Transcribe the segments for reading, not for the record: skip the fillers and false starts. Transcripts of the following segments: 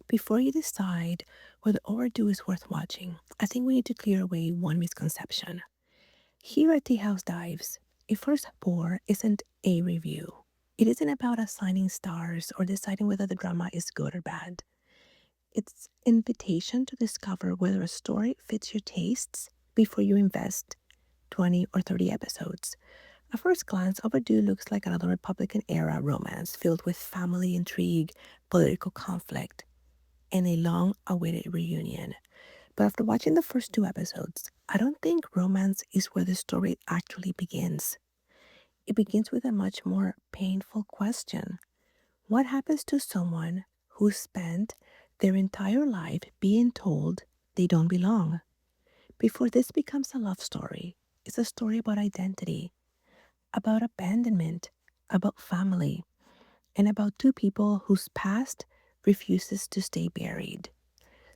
Before you decide whether Overdo is worth watching, I think we need to clear away one misconception. Here at TeaHouse Dives, a first pour isn't a review. It isn't about assigning stars or deciding whether the drama is good or bad. It's invitation to discover whether a story fits your tastes before you invest 20 or 30 episodes. At first glance, Overdue looks like another Republican-era romance filled with family intrigue, political conflict, and a long-awaited reunion. But after watching the first 2 episodes, I don't think romance is where the story actually begins. It begins with a much more painful question. What happens to someone who spent their entire life being told they don't belong? Before this becomes a love story, it's a story about identity, about abandonment, about family, and about two people whose past refuses to stay buried.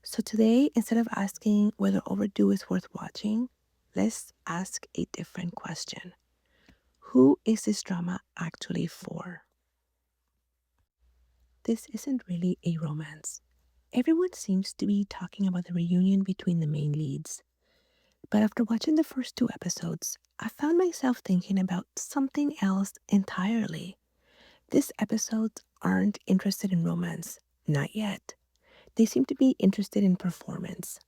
So today, instead of asking whether Overdue is worth watching, let's ask a different question. Who is this drama actually for? This isn't really a romance. Everyone seems to be talking about the reunion between the main leads. But after watching the first 2 episodes, I found myself thinking about something else entirely. These episodes aren't interested in romance, not yet. They seem to be interested in performance.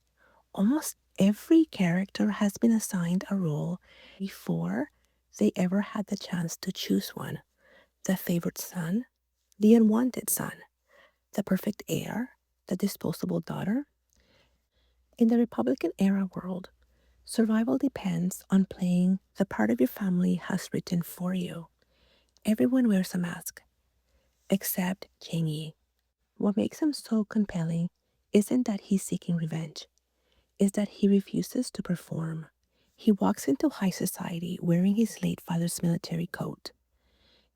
Almost every character has been assigned a role before they ever had the chance to choose one. The favored son, the unwanted son, the perfect heir, the disposable daughter. In the Republican era world, survival depends on playing the part of your family has written for you. Everyone wears a mask, except Qingyi. What makes him so compelling isn't that he's seeking revenge, it's that he refuses to perform. He walks into high society wearing his late father's military coat.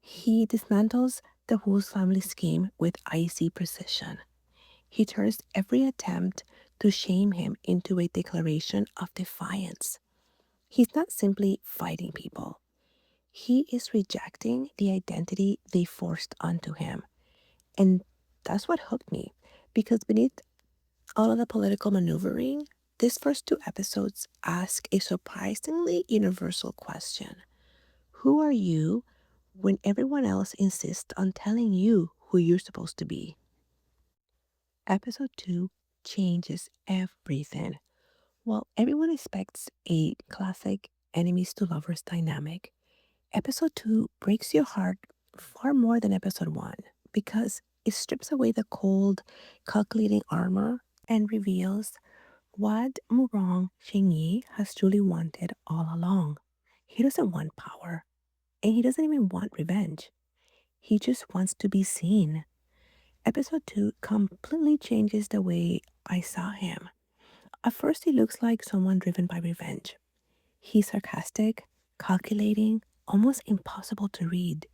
He dismantles the Wu's family scheme with icy precision. He turns every attempt to shame him into a declaration of defiance. He's not simply fighting people. He is rejecting the identity they forced onto him. And that's what hooked me, because beneath all of the political maneuvering, these first 2 episodes ask a surprisingly universal question. Who are you when everyone else insists on telling you who you're supposed to be? Episode 2 changes everything. While everyone expects a classic enemies to lovers dynamic, episode 2 breaks your heart far more than episode 1 because it strips away the cold, calculating armor and reveals what Murong Qingyi has truly wanted all along. He doesn't want power, and he doesn't even want revenge. He just wants to be seen. Episode 2 completely changes the way I saw him. At first, he looks like someone driven by revenge. He's sarcastic, calculating, almost impossible to read.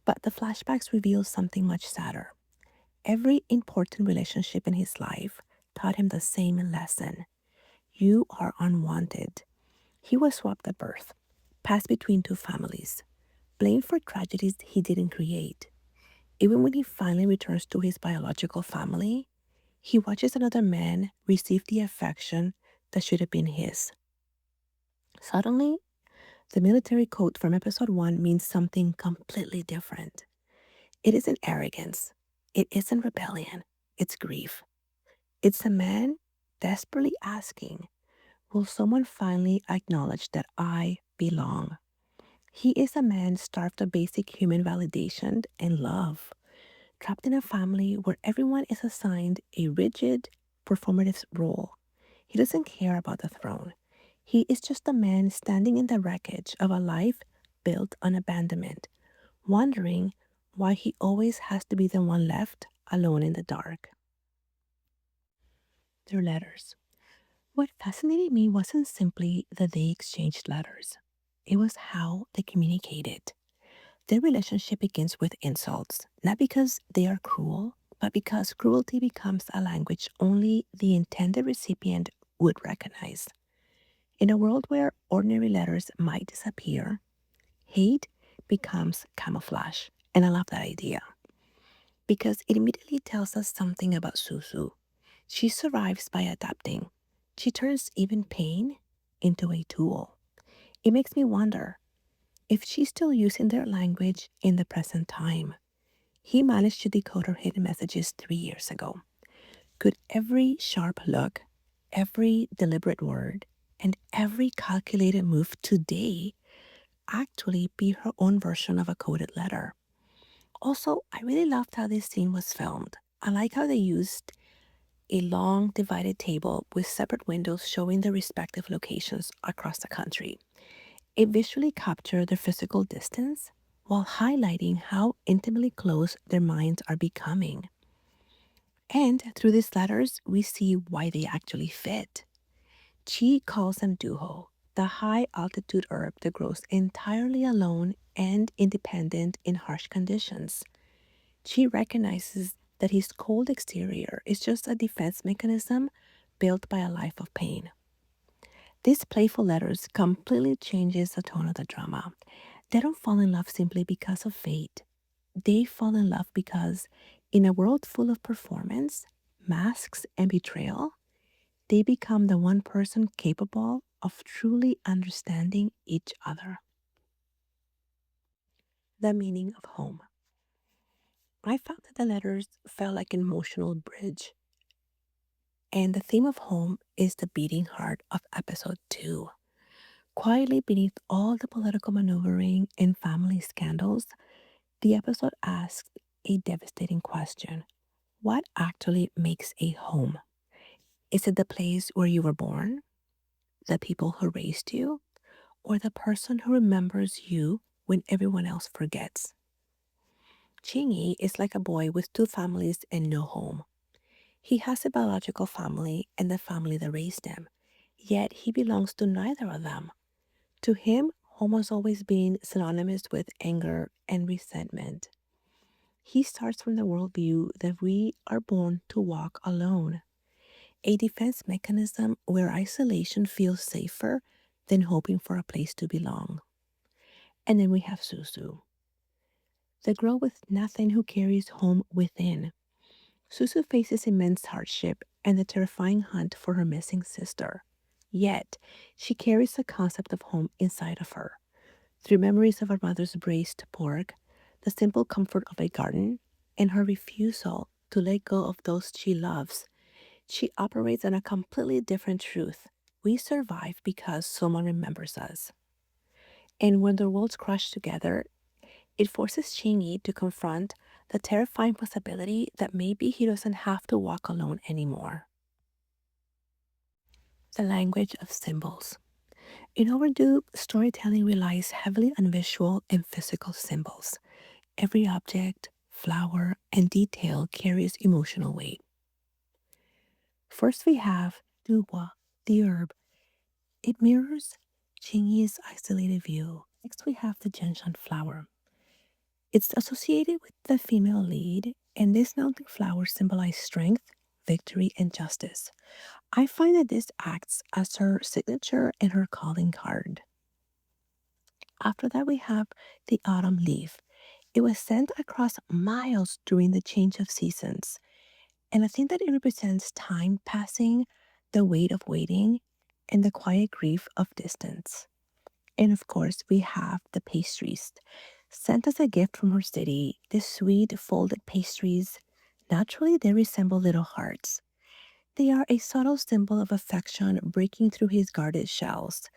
But the flashbacks reveal something much sadder. Every important relationship in his life taught him the same lesson. You are unwanted. He was swapped at birth, passed between two families, blamed for tragedies he didn't create. Even when he finally returns to his biological family, he watches another man receive the affection that should have been his. Suddenly, the military code from episode 1 means something completely different. It isn't arrogance. It isn't rebellion. It's grief. It's a man desperately asking, will someone finally acknowledge that I belong? He is a man starved of basic human validation and love, trapped in a family where everyone is assigned a rigid, performative role. He doesn't care about the throne. He is just a man standing in the wreckage of a life built on abandonment, wondering why he always has to be the one left alone in the dark. Their letters. What fascinated me wasn't simply that they exchanged letters, it was how they communicated. Their relationship begins with insults, not because they are cruel, but because cruelty becomes a language only the intended recipient would recognize. In a world where ordinary letters might disappear, hate becomes camouflage, and I love that idea. because it immediately tells us something about Susu. She survives by adapting. She turns even pain into a tool. It makes me wonder if she's still using their language in the present time. He managed to decode her hidden messages 3 years ago. Could every sharp look, every deliberate word, and every calculated move today actually be her own version of a coded letter? Also, I really loved how this scene was filmed. I like how they used a long divided table with separate windows showing the respective locations across the country. It visually captured their physical distance while highlighting how intimately close their minds are becoming. And through these letters, we see why they actually fit. Chi calls them Duhuo, the high altitude herb that grows entirely alone and independent in harsh conditions. Chi recognizes that his cold exterior is just a defense mechanism built by a life of pain. These playful letters completely changes the tone of the drama. They don't fall in love simply because of fate. They fall in love because in a world full of performance, masks, and betrayal, they become the one person capable of truly understanding each other. The meaning of home. I found that the letters felt like an emotional bridge, and the theme of home is the beating heart of episode 2. Quietly beneath all the political maneuvering and family scandals, the episode asks a devastating question. What actually makes a home? Is it the place where you were born, the people who raised you, or the person who remembers you when everyone else forgets? Qingyi is like a boy with two families and no home. He has a biological family and the family that raised him, yet he belongs to neither of them. To him, home has always been synonymous with anger and resentment. He starts from the worldview that we are born to walk alone, a defense mechanism where isolation feels safer than hoping for a place to belong. And then we have Susu, the girl with nothing who carries home within. Susu faces immense hardship and the terrifying hunt for her missing sister. Yet, she carries the concept of home inside of her. Through memories of her mother's braised pork, the simple comfort of a garden, and her refusal to let go of those she loves, she operates on a completely different truth. We survive because someone remembers us. And when the worlds crash together, it forces Qingyi to confront the terrifying possibility that maybe he doesn't have to walk alone anymore. The language of symbols. In Overdo, storytelling relies heavily on visual and physical symbols. Every object, flower, and detail carries emotional weight. First, we have Duhuo, the herb. It mirrors Qingyi's isolated view. Next, we have the gentian flower. It's associated with the female lead, and this mounting flower symbolizes strength, victory, and justice. I find that this acts as her signature and her calling card. After that, we have the autumn leaf. It was sent across miles during the change of seasons. And I think that it represents time passing, the weight of waiting, and the quiet grief of distance. And of course, we have the pastries. Sent as a gift from her city, the sweet folded pastries, naturally they resemble little hearts. They are a subtle symbol of affection breaking through his guarded shells.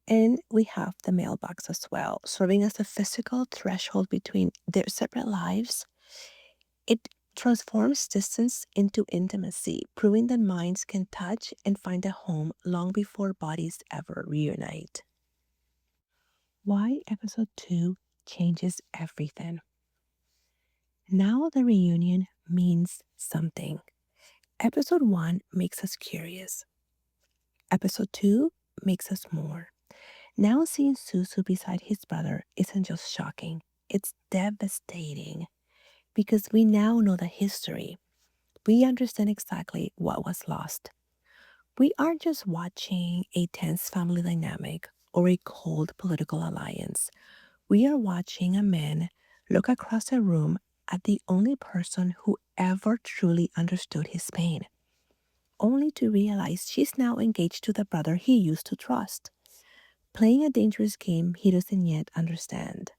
And we have the mailbox as well, serving as a physical threshold between their separate lives. It transforms distance into intimacy, proving that minds can touch and find a home long before bodies ever reunite. Why episode 2 changes everything. Now the reunion means something. Episode 1 makes us curious. Episode 2 makes us more. Now seeing Susu beside his brother isn't just shocking, it's devastating because we now know the history. We understand exactly what was lost. We aren't just watching a tense family dynamic or a cold political alliance. We are watching a man look across a room at the only person who ever truly understood his pain, only to realize she's now engaged to the brother he used to trust, playing a dangerous game he doesn't yet understand.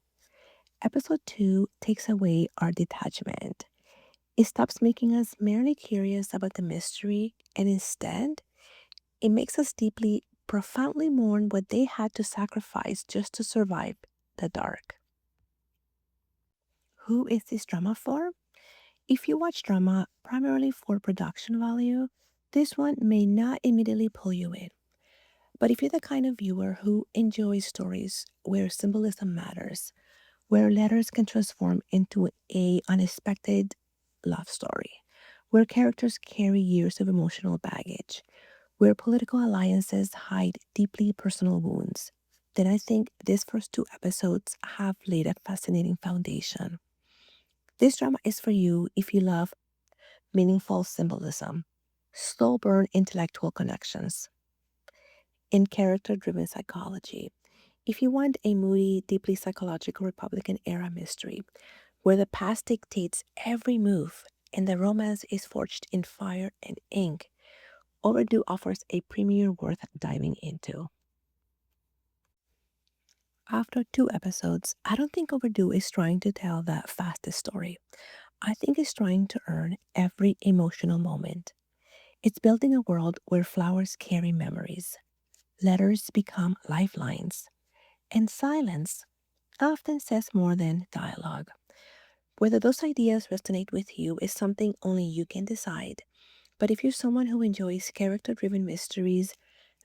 Episode 2 takes away our detachment. It stops making us merely curious about the mystery, and instead, it makes us deeply, profoundly mourn what they had to sacrifice just to survive the dark. Who is this drama for? If you watch drama primarily for production value, this one may not immediately pull you in. But if you're the kind of viewer who enjoys stories where symbolism matters, where letters can transform into a unexpected love story, where characters carry years of emotional baggage, where political alliances hide deeply personal wounds, then I think these first two episodes have laid a fascinating foundation. This drama is for you if you love meaningful symbolism, slow burn intellectual connections, and character driven psychology. If you want a moody, deeply psychological Republican era mystery where the past dictates every move and the romance is forged in fire and ink, Overdo offers a premiere worth diving into. After two episodes, I don't think Overdo is trying to tell the fastest story. I think it's trying to earn every emotional moment. It's building a world where flowers carry memories, letters become lifelines, and silence often says more than dialogue. Whether those ideas resonate with you is something only you can decide. But if you're someone who enjoys character driven mysteries,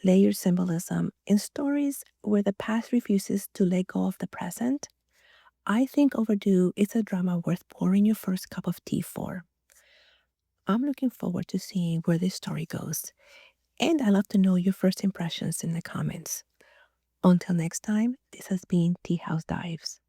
layered symbolism, and stories where the past refuses to let go of the present, I think Overdue is a drama worth pouring your first cup of tea for. I'm looking forward to seeing where this story goes, and I love to know your first impressions in the comments. Until next time, this has been TeaHouse Dives.